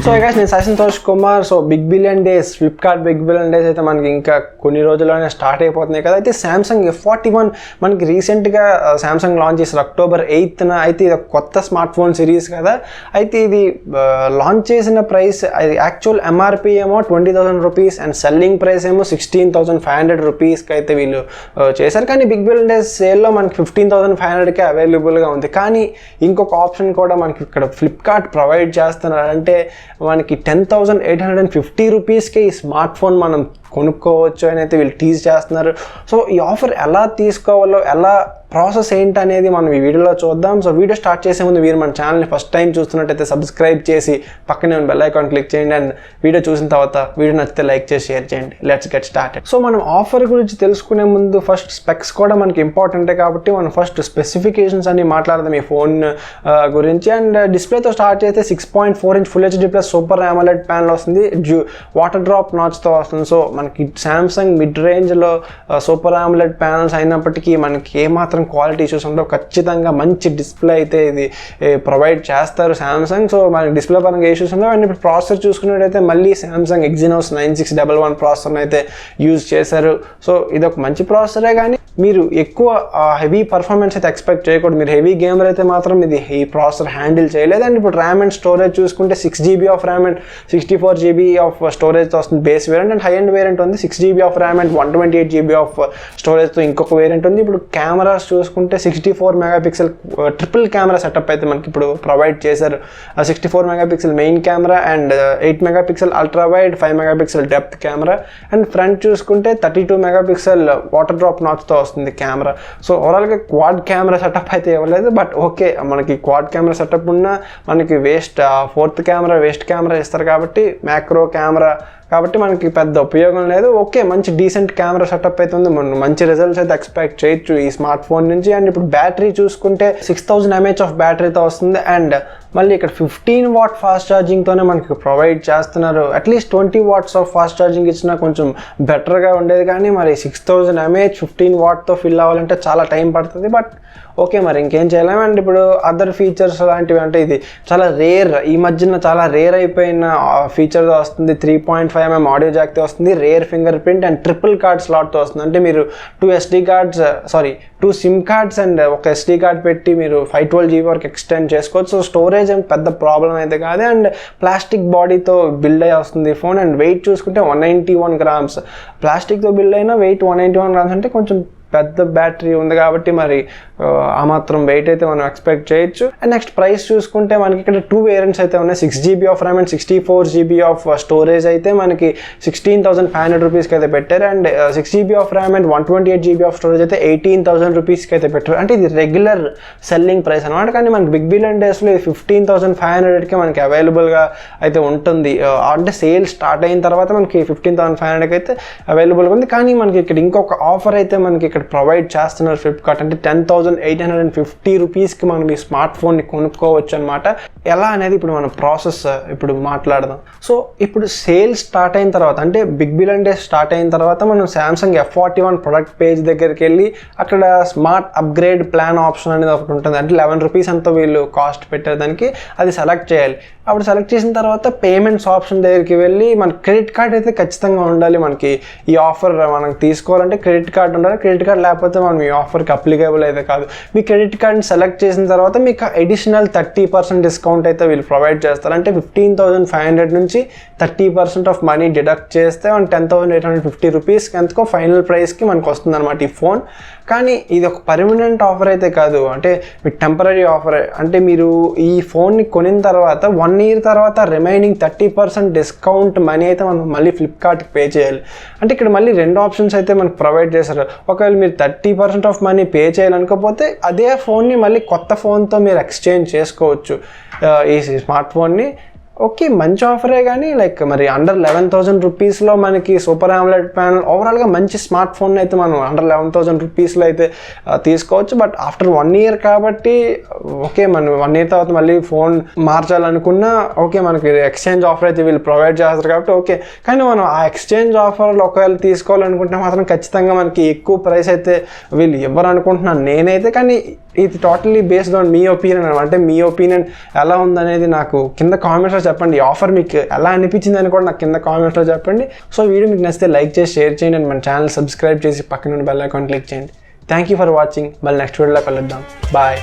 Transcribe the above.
So guys, నేను Santosh Kumar. So big billion days, Flipkart big billion days అయితే మనకి ఇంకా కొన్ని రోజుల్లోనే స్టార్ట్ అయిపోతున్నాయి కదా. అయితే సామ్సంగ్ F41 మనకి రీసెంట్గా సామ్సంగ్ లాంచ్ చేశారు October 8th. అయితే ఇది కొత్త స్మార్ట్ ఫోన్ సిరీస్ కదా. అయితే ఇది లాంచ్ చేసిన ప్రైస్ యాక్చువల్ ఎంఆర్పి ఏమో 20,000 రూపీస్ అండ్ సెల్లింగ్ ప్రైస్ ఏమో 16,500 రూపీస్కి అయితే వీళ్ళు చేశారు. కానీ బిగ్ బిలియన్ డేస్ సేల్లో మనకి 15,500కే అవైలబుల్గా ఉంది. కానీ ఇంకొక ఆప్షన్ కూడా మనకి ఇక్కడ ఫ్లిప్కార్ట్ ప్రొవైడ్ చేస్తున్నారు. అంటే మనకి 10,850 రూపీస్కే ఈ స్మార్ట్ ఫోన్ మనం కొనుక్కోవచ్చు అని అయితే వీళ్ళు టీజ్ చేస్తున్నారు. సో ఈ ఆఫర్ ఎలా తీసుకోవాలో, ఎలా ప్రాసెస్ ఏంటి అనేది మనం ఈ వీడియోలో చూద్దాం. సో వీడియో స్టార్ట్ చేసే ముందు మీరు మన ఛానల్ని ఫస్ట్ టైం చూస్తున్నట్టయితే సబ్స్క్రైబ్ చేసి పక్కనే ఉన్న బెల్ ఐకాన్ క్లిక్ చేయండి. అండ్ వీడియో చూసిన తర్వాత వీడియో నచ్చితే లైక్ చేసి షేర్ చేయండి. Let's get started. సో మనం ఆఫర్ గురించి తెలుసుకునే ముందు ఫస్ట్ స్పెక్స్ కూడా మనకి ఇంపార్టెంటే కాబట్టి మనం ఫస్ట్ స్పెసిఫికేషన్స్ అన్ని మాట్లాడదాం ఈ ఫోన్ గురించి. అండ్ డిస్ప్లేతో స్టార్ట్ చేస్తే 6.4 inch full HD plus super AMOLED panel వస్తుంది. వాటర్ డ్రాప్ నాచ్తో వస్తుంది. సో మనకి సామ్సంగ్ మిడ్ రేంజ్లో సూపర్ AMOLED ప్యానల్స్ అయినప్పటికీ మనకి ఏమాత్రం క్వాలిటీ ఇష్యూస్ ఉండవు. ఖచ్చితంగా మంచి డిస్ప్లే అయితే ఇది ప్రొవైడ్ చేస్తారు సామ్సంగ్. సో మనకి డిస్ప్లే పరంగా ఇష్యూస్ ఉండవు. అండ్ ఇప్పుడు ప్రాసెసర్ చూసుకున్నట్టయితే మళ్ళీ సామ్సంగ్ Exynos 9611 ప్రాసెసర్ని అయితే యూజ్ చేశారు. సో ఇది ఒక మంచి ప్రాసెసరే, కానీ మీరు ఎక్కువ హెవీ పర్ఫార్మెన్స్ అయితే ఎక్స్పెక్ట్ చేయకూడదు. మీరు హెవీ గేమర్ అయితే మాత్రం ఇది ఈ ప్రాసెసర్ హ్యాండిల్ చేయలేదు. అండ్ ఇప్పుడు ర్యామ్ అండ్ స్టోరేజ్ చూసుకుంటే 6GB of RAM and 64GB of స్టోరేజ్తో వస్తుంది base variant. And high end variant ఉంది 6GB of RAM and 128GB of స్టోరేజ్తో ఇంకొక వేరియంట్ ఉంది. ఇప్పుడు కెమెరాస్ చూసుకుంటే 64 మెగాపిక్సెల్ ట్రిపుల్ కెమెరా సెటప్ అయితే మనకి ఇప్పుడు ప్రొవైడ్ చేశారు. 64 megapixel main camera and 8 megapixel ultra wide, 5 megapixel depth camera. And front చూసుకుంటే 32 మెగాపిక్సెల్ వాటర్ డ్రాప్ నాచ్తో వస్తుంది కెమెరా. సో ఓవరాల్గా క్వాడ్ కెమెరా సెటప్ అయితే ఇవ్వలేదు. బట్ ఓకే, మనకి క్వాడ్ కెమెరా సెటప్ ఉన్నా మనకి ఫోర్త్ కెమెరా ఇస్తారు కాబట్టి మ్యాక్రో కెమెరా కాబట్టి మనకి పెద్ద ఉపయోగం లేదు. ఓకే, మంచి డీసెంట్ కెమెరా సెటప్ అయితే ఉంది. మనం మంచి రిజల్ట్స్ అయితే ఎక్స్పెక్ట్ చేయొచ్చు ఈ స్మార్ట్ ఫోన్ నుంచి. అండ్ ఇప్పుడు బ్యాటరీ చూసుకుంటే 6000 mAh ఆఫ్ బ్యాటరీతో వస్తుంది. అండ్ మళ్ళీ ఇక్కడ 15 వాట్ ఫాస్ట్ ఛార్జింగ్తోనే మనకి ప్రొవైడ్ చేస్తున్నారు. At least 20 watts of fast charging ఇచ్చినా కొంచెం బెటర్గా ఉండేది. కానీ మరి 6000 mAh 15 వాట్తో ఫిల్ అవ్వాలంటే చాలా టైం పడుతుంది. బట్ ఓకే, మరి ఇంకేం చేయలేము. అండ్ ఇప్పుడు అదర్ ఫీచర్స్ లాంటివి అంటే ఇది చాలా రేర్, ఈ మధ్యన చాలా రేర్ అయిపోయిన ఫీచర్తో వస్తుంది. 3.5mm ఆడియో జాక్తో వస్తుంది. Rear fingerprint and triple card స్లాట్తో వస్తుంది. అంటే మీరు 2 సిమ్ కార్డ్స్ అండ్ ఒక SD కార్డ్ పెట్టి మీరు 512GB వరకు ఎక్స్టెండ్ చేసుకోవచ్చు. సో స్టోరేజ్ ఏం పెద్ద ప్రాబ్లం అయితే కాదు. అండ్ ప్లాస్టిక్ బాడీతో బిల్డ్ అయ్యి వస్తుంది ఫోన్. అండ్ వెయిట్ చూసుకుంటే 191 grams. ప్లాస్టిక్తో బిల్డ్ అయినా వెయిట్ 191 grams అంటే కొంచెం పెద్ద బ్యాటరీ ఉంది కాబట్టి మరి ఆ మాత్రం వెయిట్ అయితే మనం ఎక్స్పెక్ట్ చేయొచ్చు. అండ్ నెక్స్ట్ ప్రైస్ చూసుకుంటే మనకి ఇక్కడ 2 వేరియంట్స్ అయితే ఉన్నాయి. 6GB of RAM and 64GB of storage అయితే మనకి 16,500 రూపీస్కి అయితే పెట్టారు. And 6GB of RAM and 128GB of storage అయితే 18,000 రూపీస్కి అయితే పెట్టారు. అంటే ఇది రెగ్యులర్ సెల్లింగ్ ప్రైస్ అనమాట. కానీ మనకి బిగ్ బిలియన్ డేస్లో ఇది 15,500కి మనకి అవైలబుల్గా అయితే ఉంటుంది. అంటే సేల్ స్టార్ట్ అయిన తర్వాత మనకి 15,500కి అయితే అవైలబుల్గా ఉంది. కానీ మనకి ఇక్కడ ఇంకొక ఆఫర్ అయితే మనకి ఇక్కడ ప్రొవైడ్ చేస్తున్నారు ఫ్లిప్కార్ట్. అంటే 10,850 రూపీస్కి మనం ఈ స్మార్ట్ ఫోన్ని కొనుక్కోవచ్చు అనమాట. ఎలా అనేది ఇప్పుడు మనం ప్రాసెస్ ఇప్పుడు మాట్లాడదాం. సో ఇప్పుడు సేల్ స్టార్ట్ అయిన తర్వాత, అంటే బిగ్ బిలియన్ డే స్టార్ట్ అయిన తర్వాత మనం సామ్సంగ్ F41 ప్రొడక్ట్ పేజ్ దగ్గరికి వెళ్ళి అక్కడ స్మార్ట్ అప్గ్రేడ్ ప్లాన్ ఆప్షన్ అనేది ఒకటి ఉంటుంది. అంటే 11 రూపీస్ అంతా వీళ్ళు కాస్ట్ పెట్టారు దానికి, అది సెలెక్ట్ చేయాలి. అప్పుడు సెలెక్ట్ చేసిన తర్వాత పేమెంట్స్ ఆప్షన్ దగ్గరికి వెళ్ళి మన క్రెడిట్ కార్డ్ అయితే ఖచ్చితంగా ఉండాలి. మనకి ఈ ఆఫర్ మనకి తీసుకోవాలంటే క్రెడిట్ కార్డ్ ఉండాలి. క్రెడిట్ కార్డ్ లేకపోతే మనం ఈ ఆఫర్కి అప్లికేబుల్ అయితే కాదు. మీ క్రెడిట్ కార్డ్ని సెలెక్ట్ చేసిన తర్వాత మీకు అడిషనల్ 30% డిస్కౌంట్ అయితే వీళ్ళు ప్రొవైడ్ చేస్తారు. అంటే 15,500 నుంచి 30% ఆఫ్ మనీ డిడక్ట్ చేస్తే మన 10,850 రూపీస్కి ఎంతకో ఫైనల్ ప్రైస్కి మనకు వస్తుంది అనమాట ఈ ఫోన్. కానీ ఇది ఒక పర్మనెంట్ ఆఫర్ అయితే కాదు, అంటే మీకు టెంపరీ ఆఫర్. అంటే మీరు ఈ ఫోన్ని కొనిన తర్వాత 1 year తర్వాత రిమైనింగ్ 30% డిస్కౌంట్ మనీ అయితే మనం మళ్ళీ ఫ్లిప్కార్ట్కి పే చేయాలి. అంటే ఇక్కడ మళ్ళీ 2 ఆప్షన్స్ అయితే మనకు ప్రొవైడ్ చేశారు. ఒకవేళ మీరు 30% ఆఫ్ మనీ పే చేయాలనుకోకపోతే అదే ఫోన్ని మళ్ళీ కొత్త ఫోన్తో మీరు ఎక్స్చేంజ్ చేసుకోవచ్చు ఈ స్మార్ట్ ఫోన్ని. ఓకే మంచి ఆఫరే కానీ లైక్ మరి అండర్ 11,000 రూపీస్లో మనకి సూపర్ AMOLED ప్యానల్ ఓవరాల్గా మంచి స్మార్ట్ ఫోన్ అయితే మనం అండర్ 11,000 రూపీస్లో అయితే తీసుకోవచ్చు. బట్ ఆఫ్టర్ 1 year కాబట్టి ఓకే మనం 1 year తర్వాత మళ్ళీ ఫోన్ మార్చాలనుకున్నా ఓకే మనకి ఎక్స్చేంజ్ ఆఫర్ అయితే వీళ్ళు ప్రొవైడ్ చేస్తారు కాబట్టి ఓకే. కానీ మనం ఆ ఎక్స్చేంజ్ ఆఫర్లు ఒకవేళ తీసుకోవాలనుకుంటే మాత్రం ఖచ్చితంగా మనకి ఎక్కువ ప్రైస్ అయితే వీళ్ళు ఇవ్వరు అనుకుంటున్నాను నేనైతే. కానీ ఇది totally based on me opinion. అంటే మీ ఒపీనియన్ ఎలా ఉందనేది నాకు కింద కామెంట్స్లో చెప్పండి. ఈ ఆఫర్ మీకు ఎలా అనిపించింది అని కూడా నాకు కింద కామెంట్స్లో చెప్పండి. సో వీడియో మీకు నచ్చితే లైక్ చేసి షేర్ చేయండి అండ్ మన ఛానల్ సబ్స్క్రైబ్ చేసి పక్కన బెల్ ఐకాన్ క్లిక్ చేయండి. Thank you for watching. మళ్ళీ నెక్స్ట్ వీడియోలో కలుద్దాం. బాయ్.